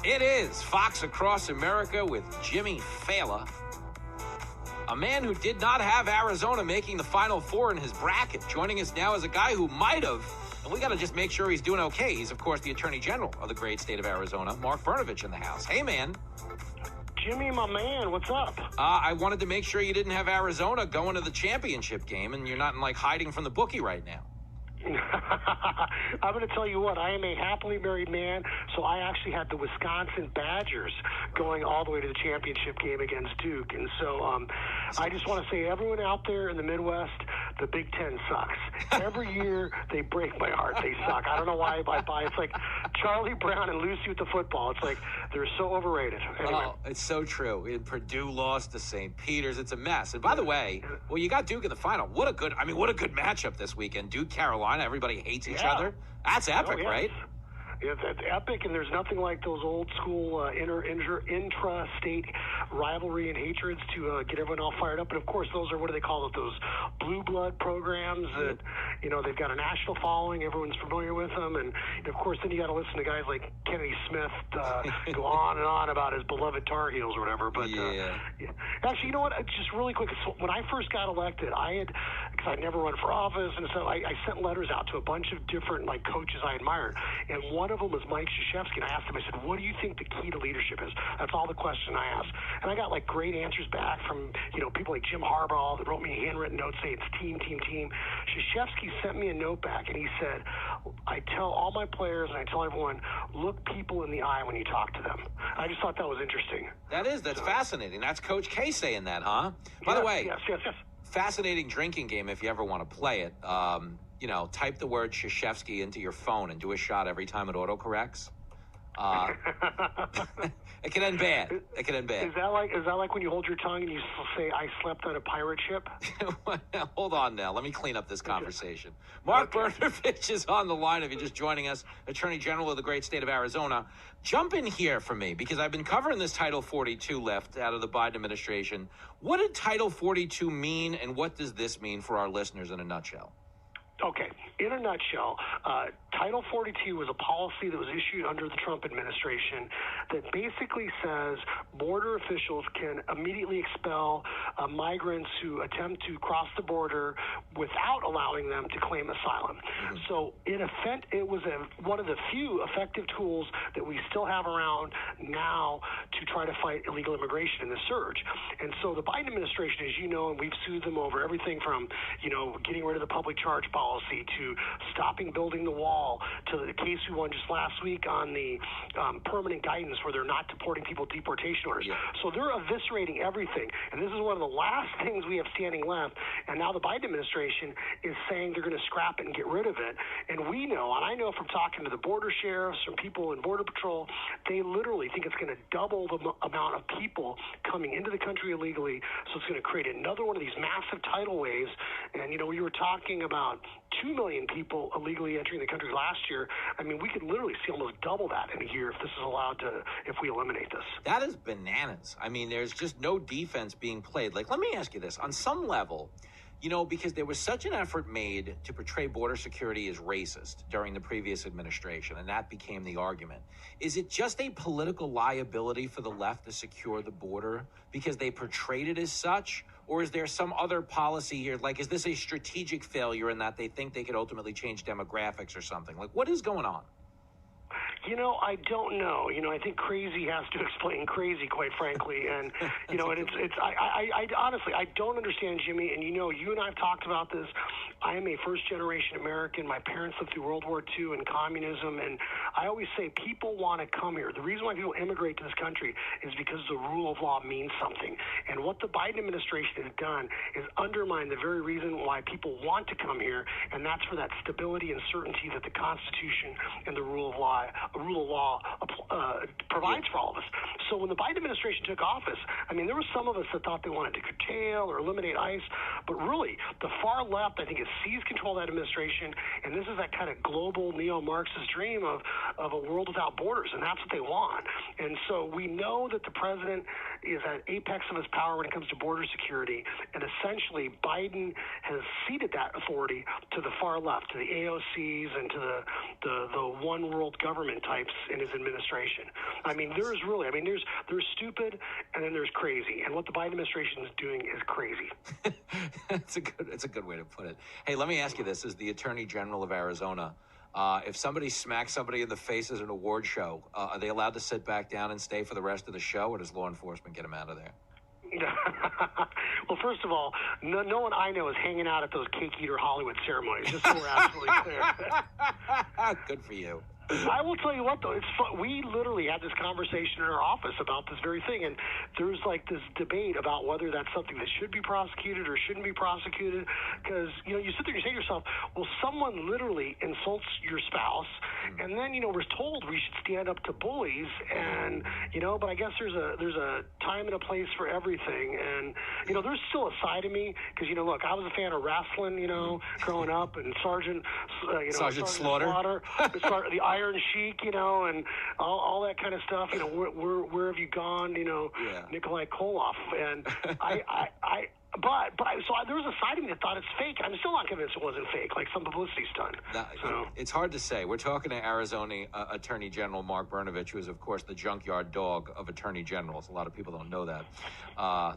It is Fox Across America with Jimmy Failla, a man who did not have Arizona making the Final Four in his bracket. Joining us now is a guy who might have, and we got to just make sure he's doing okay. He's, of course, the Attorney General of the great state of Arizona, Mark Brnovich, in the house. Hey, man. Jimmy, my man, what's up? I wanted to make sure you didn't have Arizona going to the championship game, and you're not like hiding from the bookie right now. I'm going to tell you what, I am a happily married man, so I actually had the Wisconsin Badgers going all the way to the championship game against Duke. And so I just want to say, everyone out there in the Midwest, the Big Ten sucks. Every year, they break my heart. They suck. I don't know why I buy. It's like Charlie Brown and Lucy with the football. It's like they're so overrated. Anyway. Oh, it's so true. Purdue lost to St. Peter's. It's a mess. And by the way, well, you got Duke in the final. What a good matchup this weekend. Duke, Carolina. Everybody hates each other. That's epic, right? Yeah, that's epic, and there's nothing like those old school intra-state rivalry and hatreds to get everyone all fired up. And of course, those are, what do they call it? Those blue blood programs that, you know, they've got a national following. Everyone's familiar with them, and of course, then you got to listen to guys like Kennedy Smith go on and on about his beloved Tar Heels or whatever. But actually, you know what? Just really quick, so when I first got elected, because I'd never run for office, and so I sent letters out to a bunch of different coaches I admired, and one of them was Mike Krzyzewski, and I asked him, I said, what do you think the key to leadership is? That's all the question I asked. And I got great answers back from, people like Jim Harbaugh that wrote me a handwritten note saying it's team, team, team. Krzyzewski sent me a note back, and he said, I tell all my players and I tell everyone, look people in the eye when you talk to them. I just thought that was interesting. That's fascinating. That's Coach K saying that, huh? By the way, yes. Fascinating drinking game if you ever want to play it. Type the word Krzyzewski into your phone and do a shot every time it autocorrects. It can end bad. Is that like when you hold your tongue and you say, I slept on a pirate ship? Hold on now. Let me clean up this conversation. Mark Brnovich is on the line if you're just joining us, Attorney General of the great state of Arizona. Jump in here for me, because I've been covering this Title 42 lift out of the Biden administration. What did Title 42 mean, and what does this mean for our listeners in a nutshell? Okay. In a nutshell, Title 42 was a policy that was issued under the Trump administration that basically says border officials can immediately expel migrants who attempt to cross the border without allowing them to claim asylum. Mm-hmm. So, in effect, it was one of the few effective tools that we still have around now to try to fight illegal immigration in the surge. And so the Biden administration, as you know, and we've sued them over everything from, getting rid of the public charge policy to stopping building the wall, to the case we won just last week on the permanent guidance where they're not deporting people, deportation orders. Yeah. So they're eviscerating everything. And this is one of the last things we have standing left. And now the Biden administration is saying they're going to scrap it and get rid of it. And we know, and I know from talking to the border sheriffs, from people in Border Patrol, they literally think it's going to double the amount of people coming into the country illegally. So it's going to create another one of these massive tidal waves. And, we were talking about 2 million people illegally entering the country last year. I mean, we could literally see almost double that in a year if this is allowed to, if we eliminate this. That is bananas. I mean, there's just no defense being played. Let me ask you this. On some level, because there was such an effort made to portray border security as racist during the previous administration, and that became the argument. Is it just a political liability for the left to secure the border because they portrayed it as such? Or is there some other policy here? Is this a strategic failure in that they think they could ultimately change demographics or something? What is going on? I don't know. I think crazy has to explain crazy, quite frankly. And, and I honestly, I don't understand, Jimmy. And, you and I have talked about this. I am a first-generation American. My parents lived through World War II and communism. And I always say people want to come here. The reason why people immigrate to this country is because the rule of law means something. And what the Biden administration has done is undermine the very reason why people want to come here. And that's for that stability and certainty that the Constitution and the rule of law provides for all of us. So when the Biden administration took office, there were some of us that thought they wanted to curtail or eliminate ICE, but really the far left, I think, has seized control of that administration, and this is that kind of global neo-Marxist dream of a world without borders, and that's what they want. And so we know that the president is at apex of his power when it comes to border security, and essentially Biden has ceded that authority to the far left, to the AOCs and to the one world government types in his administration. I mean, there's stupid, and then there's crazy, and what the Biden administration is doing is crazy. It's a good way to put it. Hey, let me ask you this: as the Attorney General of Arizona, if somebody smacks somebody in the face at an award show, are they allowed to sit back down and stay for the rest of the show, or does law enforcement get them out of there? Well, first of all, no one I know is hanging out at those cake eater Hollywood ceremonies, just so we're absolutely clear. Good for you. I will tell you what, though, it's fun. We literally had this conversation in our office about this very thing, and there's like this debate about whether that's something that should be prosecuted or shouldn't be prosecuted, because, you sit there and you say to yourself, well, someone literally insults your spouse, and then, we're told we should stand up to bullies, and, but I guess there's a time and a place for everything, and, there's still a side of me, because, look, I was a fan of wrestling, growing up, and Sergeant Slaughter, the Iron Sheik, and all that kind of stuff. Where have you gone? Nikolai Koloff, and so there was a side of me that thought it's fake. I'm still not convinced it wasn't fake, like some publicity stunt. It's hard to say. We're talking to Arizona Attorney General Mark Brnovich, who is, of course, the junkyard dog of attorney generals. A lot of people don't know that.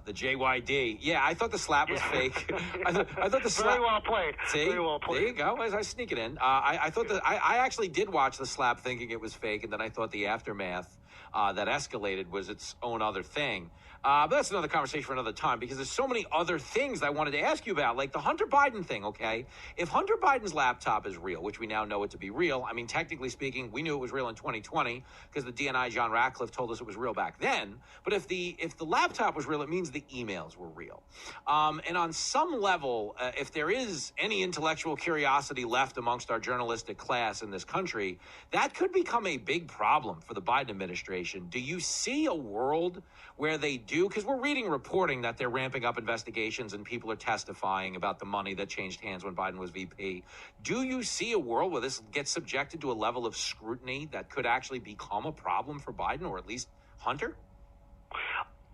The JYD. Yeah, I thought the slap was fake. I thought the slap. Very well played. See? Very well played. There you go. I sneak it in. I thought I actually did watch the slap thinking it was fake, and then I thought the aftermath that escalated was its own other thing. But that's another conversation for another time, because there's so many other things I wanted to ask you about, like the Hunter Biden thing, okay? If Hunter Biden's laptop is real, which we now know it to be real, I mean, technically speaking, we knew it was real in 2020 because the DNI John Ratcliffe told us it was real back then. But if the laptop was real, it means the emails were real. And on some level, if there is any intellectual curiosity left amongst our journalistic class in this country, that could become a big problem for the Biden administration. Do you see a world where they do, because we're reading reporting that they're ramping up investigations and people are testifying about the money that changed hands when Biden was VP. Do you see a world where this gets subjected to a level of scrutiny that could actually become a problem for Biden, or at least Hunter?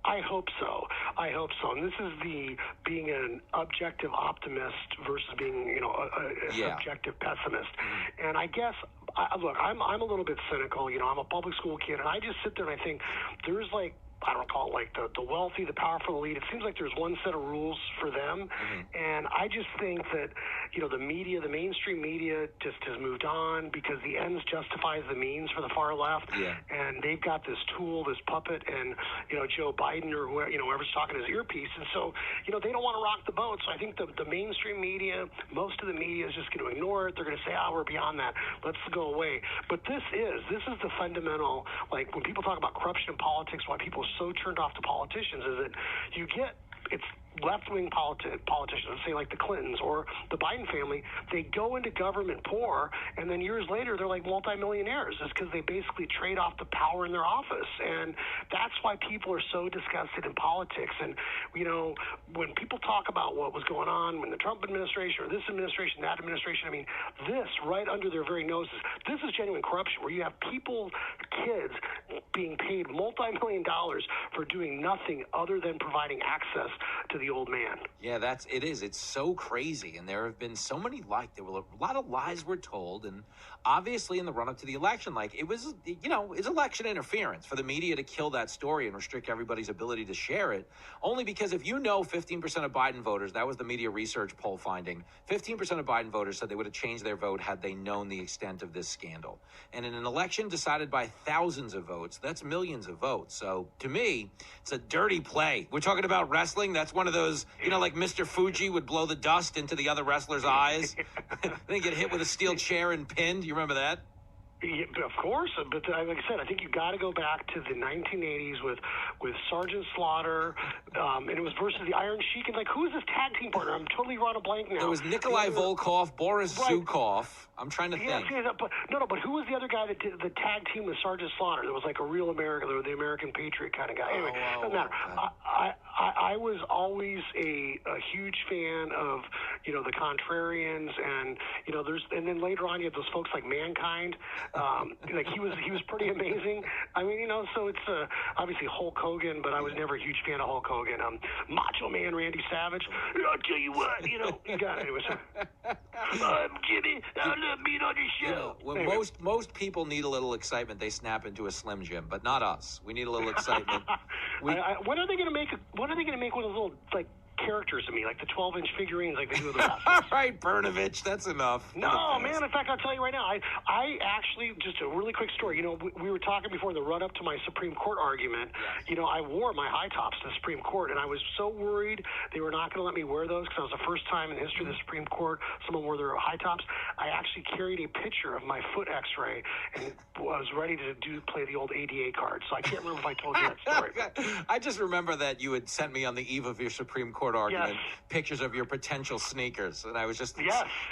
I hope so. And this is being an objective optimist versus being, a subjective pessimist. Mm-hmm. And I guess, look, I'm a little bit cynical. I'm a public school kid, and I just sit there and I think there's I don't call it like the wealthy, the powerful elite. It seems like there's one set of rules for them. Mm-hmm. And I just think that, the media, the mainstream media just has moved on because the ends justifies the means for the far left. Yeah. And they've got this tool, this puppet, and, Joe Biden or whoever's talking his earpiece. And so, they don't want to rock the boat. So I think the mainstream media, most of the media is just going to ignore it. They're going to say, we're beyond that. Let's go away. But this is the fundamental, like when people talk about corruption in politics, why people are so turned off to politicians is that it's left-wing politicians, let's say like the Clintons or the Biden family, they go into government poor, and then years later they're like multimillionaires. It's because they basically trade off the power in their office, and that's why people are so disgusted in politics. And when people talk about what was going on when the Trump administration or this administration, that administration, I mean, this right under their very noses, this is genuine corruption where you have kids being paid multi-million dollars for doing nothing other than providing access to the old man. Yeah, it is. It's so crazy. And there have been so many, there were a lot of lies were told. And obviously in the run up to the election, it was, it's election interference for the media to kill that story and restrict everybody's ability to share it. Only because if 15% of Biden voters, that was the media research poll finding, 15% of Biden voters said they would have changed their vote had they known the extent of this scandal. And in an election decided by thousands of votes, that's millions of votes. So to me, it's a dirty play. We're talking about wrestling. That's one of those, like Mr. Fuji would blow the dust into the other wrestler's eyes. Then get hit with a steel chair and pinned. You remember that? Yeah, of course, but like I said, I think you got to go back to the 1980s with Sergeant Slaughter, and it was versus the Iron Sheik, and who is his tag team partner? I'm totally drawing a blank now. There was Nikolai Volkov, Boris Zukov. I'm trying to think. But who was the other guy that did the tag team with Sergeant Slaughter? There was a real American, the American Patriot kind of guy. Anyway, doesn't matter. Okay. I was always a huge fan of the contrarians, and and then later on you have those folks like Mankind Like he was pretty amazing. I mean, so it's obviously Hulk Hogan, but I was never a huge fan of Hulk Hogan. Macho Man Randy Savage. I'll tell you what, you got it. Anyways, Jimmy, I love being on your show. When Anyway. most people need a little excitement, they snap into a Slim Jim, but not us. We need a little excitement. When are they going to make? When are they going to make one of those little characters of me, like the 12-inch figurines, like they do with the wrestlers? All right, Brnovich, that's enough. No, man. In fact, I'll tell you right now. I actually, just a really quick story. We were talking before in the run-up to my Supreme Court argument. Yes. I wore my high tops to the Supreme Court, and I was so worried they were not going to let me wear those because that was the first time in the history of the Supreme Court someone wore their high tops. I actually carried a picture of my foot X-ray and was ready to play the old ADA card. So I can't remember if I told you that story. I just remember that you had sent me on the eve of your Supreme Court argument pictures of your potential sneakers, and I was just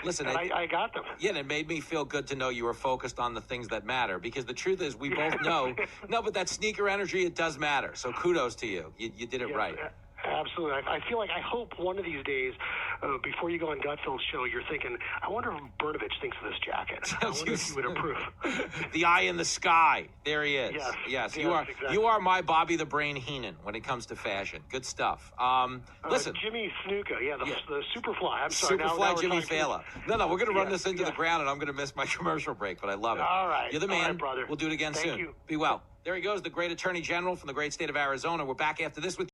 listen. I got them. Yeah, and it made me feel good to know you were focused on the things that matter, because the truth is we both know. No, but that sneaker energy, it does matter. So kudos to you. You did it right. Absolutely. I feel like, I hope one of these days, before you go on Gutfeld's show, you're thinking, I wonder if Brnovich thinks of this jacket. I wonder if he would approve. The eye in the sky. There he is. Yes, You are my Bobby the Brain Heenan when it comes to fashion. Good stuff. Listen. Jimmy Snuka. The Superfly. I'm sorry. Superfly Jimmy Failla. No, we're going to run this into the ground, and I'm going to miss my commercial break, but I love it. All right. You're the man. All right, brother. We'll do it again soon. You. Be well. There he goes, the great Attorney General from the great state of Arizona. We're back after this with